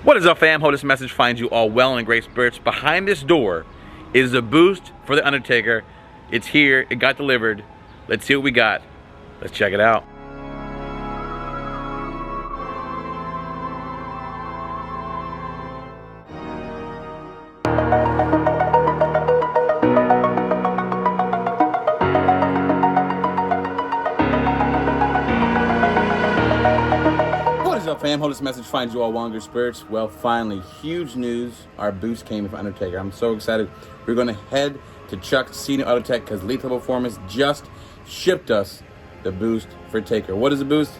What is up, fam? Hope this message finds you all well and in great spirits. Behind this door is a boost for the Undertaker. It's here. It got delivered. Let's see what we got. Let's check it out. What is up, fam? Hope this message finds you all well in good spirits. Well, finally, huge news. Our boost came from Undertaker. I'm so excited. We're going to head to Chuck's to see new auto tech because Lethal Performance just shipped us the boost for Taker. What is a boost?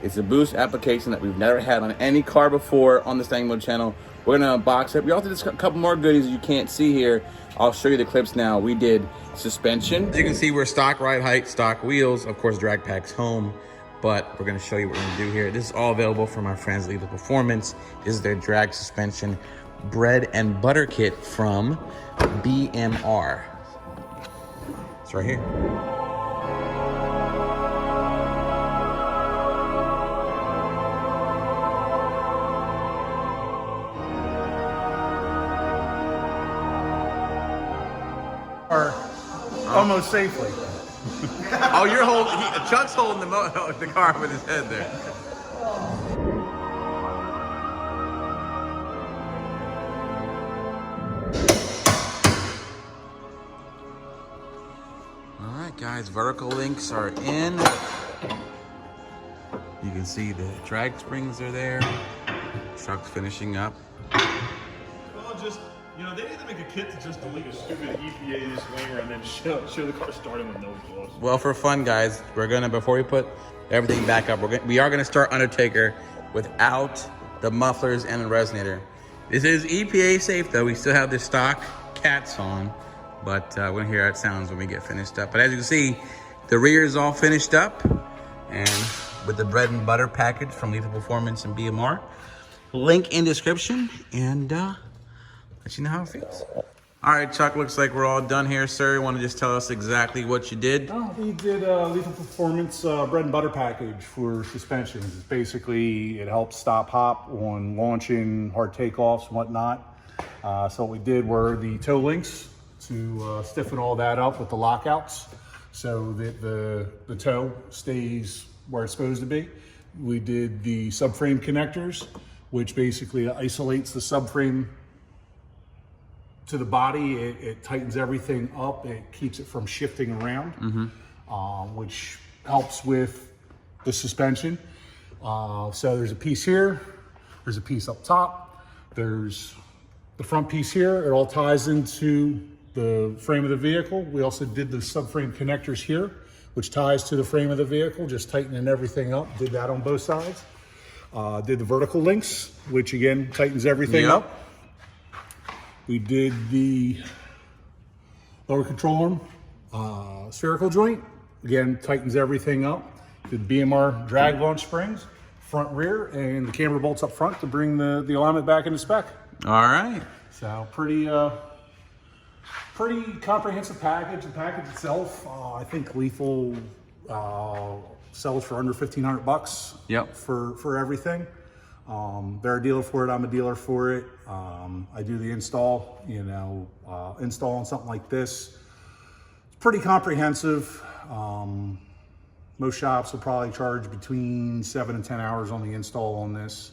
It's a boost application that we've never had on any car before on the Stangmode channel. We're going to unbox it. We also did a couple more goodies you can't see here. I'll show you the clips now. We did suspension. As you can see, we're stock ride height, stock wheels, of course, drag packs home. But we're going to show you what we're going to do here. This is all available from our friends at Lethal Performance. This is their drag suspension bread and butter kit from BMR. It's right here. Almost safely. Oh, you're holding, Chuck's holding the car with his head there. All right, guys, vertical links are in. You can see the drag springs are there. Chuck's finishing up. Well, just, you know, they need to make a kit to just delete a stupid EPA disclaimer and then show the car starting with no exhaust. Well, for fun, guys, we're gonna, before we put everything back up, we are gonna start Undertaker without the mufflers and the resonator. This is EPA safe, though. We still have the stock cats on, but we're gonna hear how it sounds when we get finished up. But as you can see, the rear is all finished up, and with the bread and butter package from Lethal Performance and BMR. Link in description, and let you know how it feels. All right, Chuck, looks like we're all done here, sir. You want to just tell us exactly what you did? We did Lethal Performance bread and butter package for suspensions. It's basically, it helps stop hop on launching, hard takeoffs, and whatnot. So what we did were the toe links to stiffen all that up with the lockouts so that the toe stays where it's supposed to be. We did the subframe connectors, which basically isolates the subframe to the body. It tightens everything up. It keeps it from shifting around, which helps with the suspension. So there's a piece here, there's a piece up top, there's the front piece here. It all ties into the frame of the vehicle. We also did the subframe connectors here, which ties to the frame of the vehicle, just tightening everything up. Did that on both sides. Did the vertical links, which again tightens everything up. We did the lower control arm spherical joint, again tightens everything up. Did BMR drag launch springs, front rear, and the camber bolts up front to bring the alignment back into spec. All right. So pretty comprehensive package. The package itself, I think Lethal sells for under $1,500. Yep. For everything. They're a dealer for it. I'm a dealer for it. I do the install. You know, installing something like this, it's pretty comprehensive. Most shops will probably charge between 7 and 10 hours on the install on this.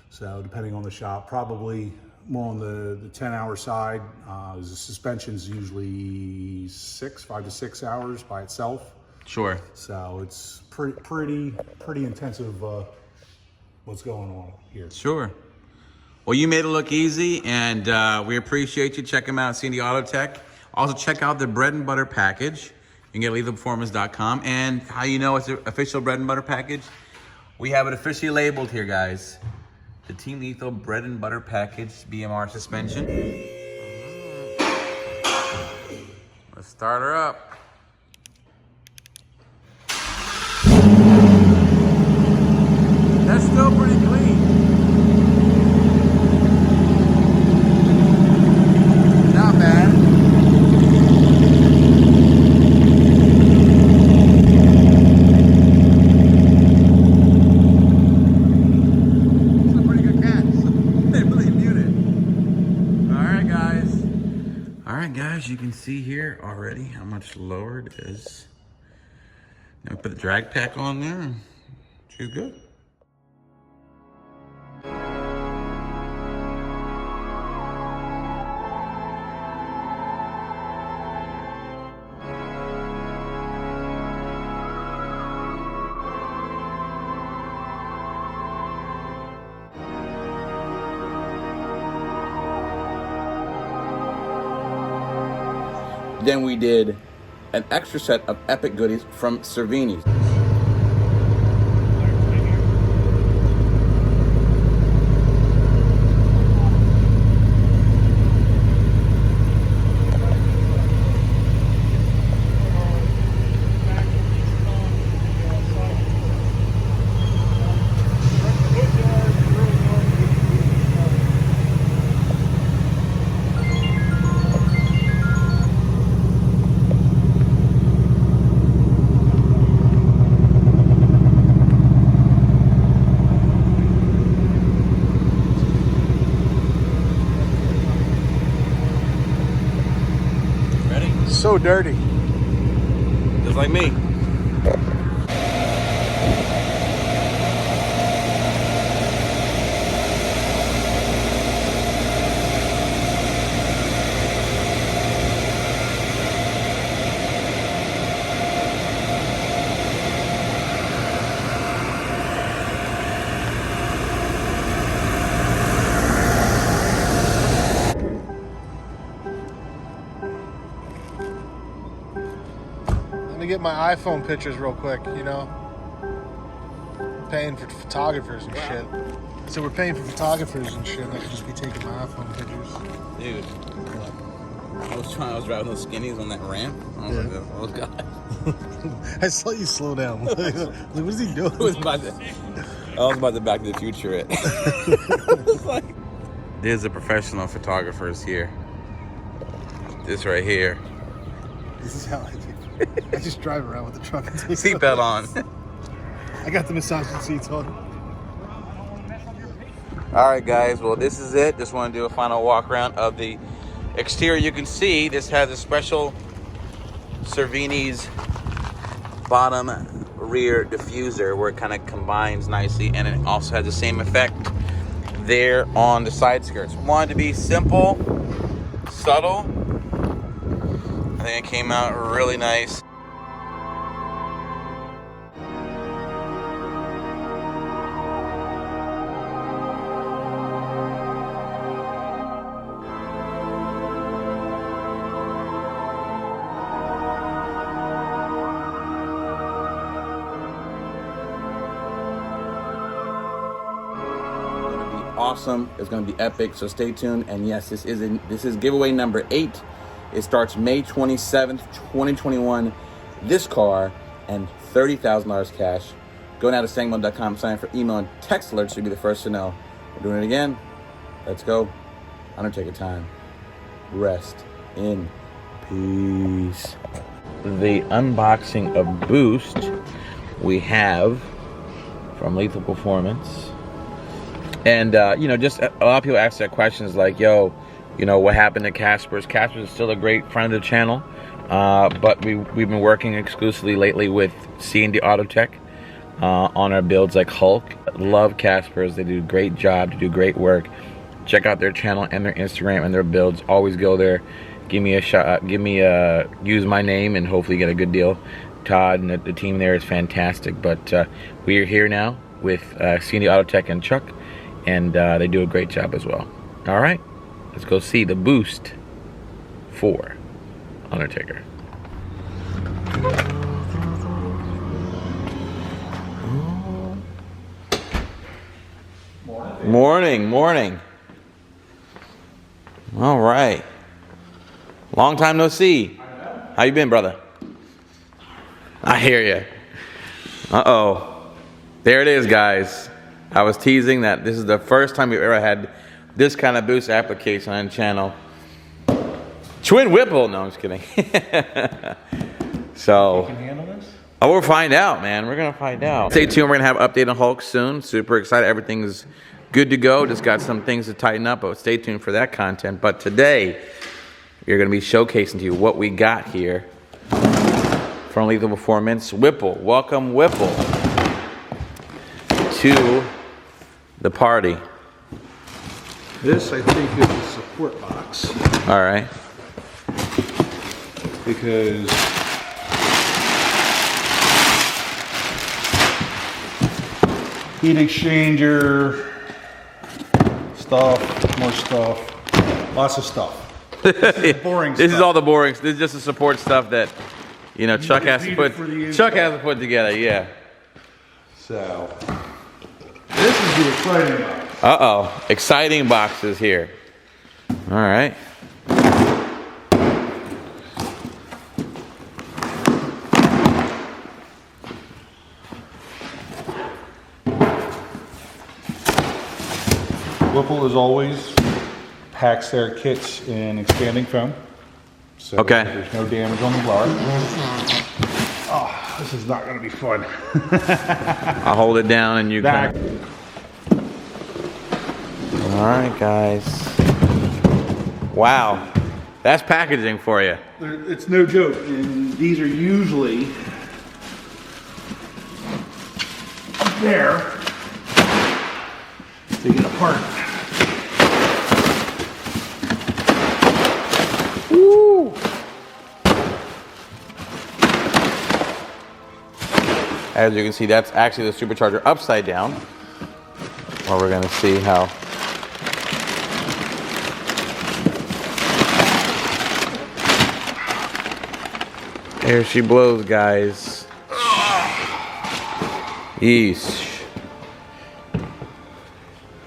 So depending on the shop, probably more on the 10-hour side. The suspension's usually 5 to 6 hours by itself. Sure. So it's pretty intensive. What's going on here? Sure. Well, you made it look easy, and we appreciate you. Check them out, seeing the Auto Tech. Also, check out the bread and butter package. You can get lethalperformance.com. And how you know it's an official bread and butter package? We have it officially labeled here, guys. The Team Lethal bread and butter package, BMR suspension. Let's start her up. That's still pretty clean. Not bad. It's a pretty good as you can see here already, how much lower it is. Now we put the drag pack on there. She's good. Then we did an extra set of epic goodies from Cervini's. So dirty. Just like me. Let me get my iPhone pictures real quick, you know. We're paying for photographers and shit. So we're paying for photographers and shit. I could just be taking my iPhone pictures. Dude, I was driving those skinnies on that ramp. I was like, oh god. I saw you slow down. Like, what is he doing? I was about to Back to the Future it. There's the professional photographers here. This right here. This is how I do. I just drive around with the truck and take Seatbelt on. I got the massaging seats on. All right, guys. Well, this is it. Just want to do a final walk around of the exterior. You can see this has a special Cervini's bottom rear diffuser where it kind of combines nicely, and it also has the same effect there on the side skirts. Wanted to be simple, subtle. I think it came out really nice. Awesome. It's going to be epic, so stay tuned. And yes, this is giveaway number 8. It starts May 27th, 2021. This car and $30,000 cash. Go now to Stangmode.com, sign up for email and text alerts. You'll be the first to know. We're doing it again. Let's go. Undertaker time. Rest in peace. The unboxing of Boost we have from Lethal Performance. And, just a lot of people ask that questions like, yo, what happened to Casper's? Casper's is still a great friend of the channel, but we've been working exclusively lately with C&D Autotech on our builds like Hulk. Love Casper's. They do a great job. They do great work. Check out their channel and their Instagram and their builds. Always go there. Give me a shot. Use my name and hopefully get a good deal. Todd and the team there is fantastic. But we are here now with C&D Autotech and Chuck. And they do a great job as well. All right, let's go see the Boost for Undertaker. Morning. All right. Long time no see. How you been, brother? I hear you. Uh-oh. There it is, guys. I was teasing that this is the first time we've ever had this kind of Boost application on the channel. Twin Whipple. No, I'm just kidding. So, You can handle this? Oh, we'll find out, man. We're going to find out. Stay tuned. We're going to have an update on Hulk soon. Super excited. Everything's good to go. Just got some things to tighten up, but stay tuned for that content. But today, we're going to be showcasing to you what we got here from Lethal Performance. Whipple, welcome Whipple to the party. This, I think, is the support box. All right. Because heat exchanger, stuff, more stuff, lots of stuff. This is boring This stuff. is all the boring. This is just the support stuff that, you know, Chuck has to put. Chuck has to put together. Yeah. So this is the exciting box. Uh-oh. Exciting boxes here. All right. Whipple, as always, packs their kits in expanding foam. So Okay. there's no damage on the blower. Oh, this is not going to be fun. I'll hold it down and you Back. can. All right, guys. Wow. That's packaging for you. It's no joke. And these are usually there to get apart. Woo! As you can see, that's actually the supercharger upside down. Well, we're gonna see how. Here she blows, guys. Yeesh.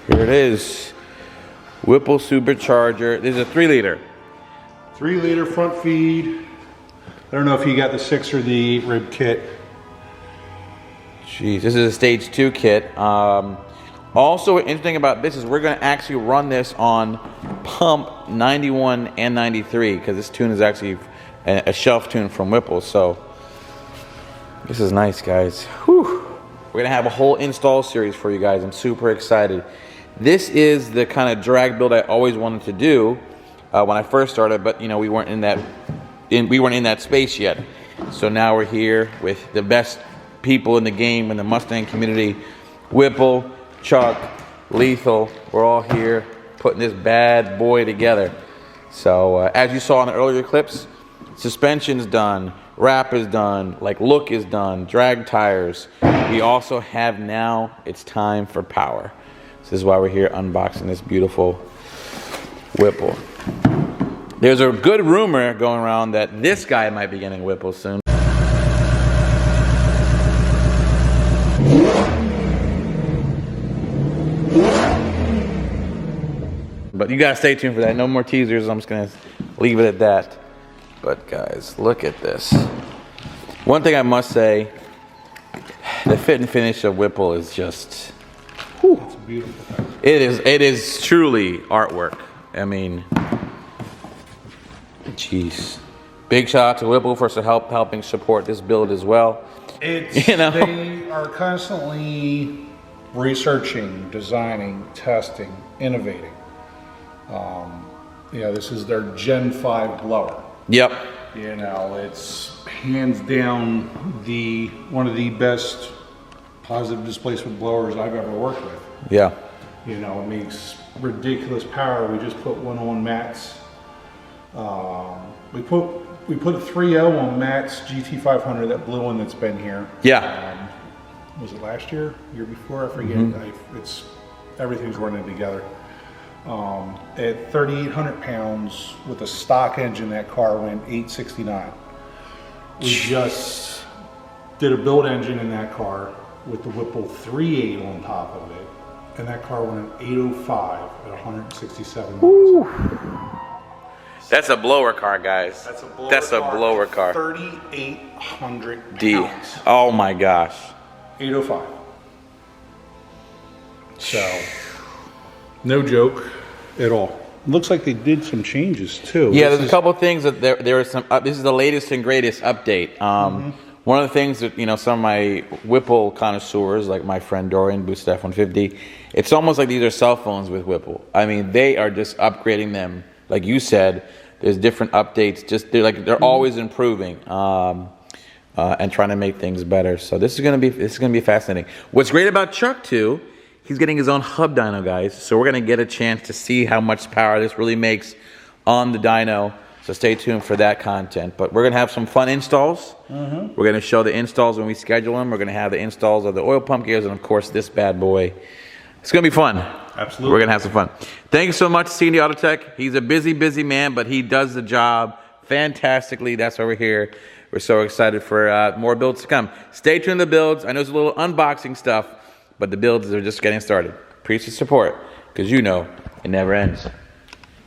Here it is. Whipple supercharger. This is a 3-liter. 3-liter front feed. I don't know if you got the 6 or the 8 rib kit. Jeez, this is a stage 2 kit. Also, interesting about this is we're going to actually run this on pump 91 and 93 because this tune is actually a shelf tune from Whipple. So this is nice, guys. Whew. We're going to have a whole install series for you guys. I'm super excited. This is the kind of drag build I always wanted to do when I first started, but you know we weren't in that space yet. So now we're here with the best people in the game in the Mustang community. Whipple, Chuck, Lethal, we're all here putting this bad boy together. So as you saw in the earlier clips, suspension's done, wrap is done, like look is done, drag tires. We also have now, it's time for power. This is why we're here unboxing this beautiful Whipple. There's a good rumor going around that this guy might be getting Whipple soon. But you gotta stay tuned for that. No more teasers. I'm just gonna leave it at that. But guys, look at this. One thing I must say, the fit and finish of Whipple is just, whew. It's a beautiful thing. It is truly artwork. I mean, jeez. Big shout out to Whipple for helping support this build as well. It's, you know, they are constantly researching, designing, testing, innovating. You know, this is their Gen 5 blower. Yep. You know, it's hands down one of the best positive displacement blowers I've ever worked with. Yeah. You know, it makes ridiculous power. We just put one on Matt's. We put a 3.0 on Matt's GT500, that blue one that's been here. Yeah. Was it last year? Year before? I forget. It's everything's running together. At 3,800 pounds with a stock engine, that car went 869. We just did a build engine in that car with the Whipple 3.8 on top of it, and that car went at 805 at 167 miles. That's a blower car, guys. That's a blower car. 3,800 D. pounds. Oh my gosh. 805. So, no joke at all. Looks like they did some changes too. Yeah, there's a couple of things that there is some. This is the latest and greatest update. One of the things that, you know, some of my Whipple connoisseurs, like my friend Dorian, Boost F-150, it's almost like these are cell phones with Whipple. I mean, they are just upgrading them. Like you said, There's different updates. Just they're always improving and trying to make things better. So this is gonna be fascinating. What's great about Chuck too, he's getting his own hub dyno, guys. So we're gonna get a chance to see how much power this really makes on the dyno. So stay tuned for that content. But we're gonna have some fun installs. We're gonna show the installs when we schedule them. We're gonna have the installs of the oil pump gears and of course this bad boy. It's gonna be fun. Absolutely. We're gonna have some fun. Thank you so much, CD Autotech. He's a busy man, but he does the job fantastically. That's why we're here. We're so excited for more builds to come. Stay tuned to the builds. I know it's a little unboxing stuff, but the builds are just getting started. Appreciate your support, because you know it never ends.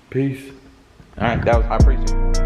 Peace. All right, I appreciate it.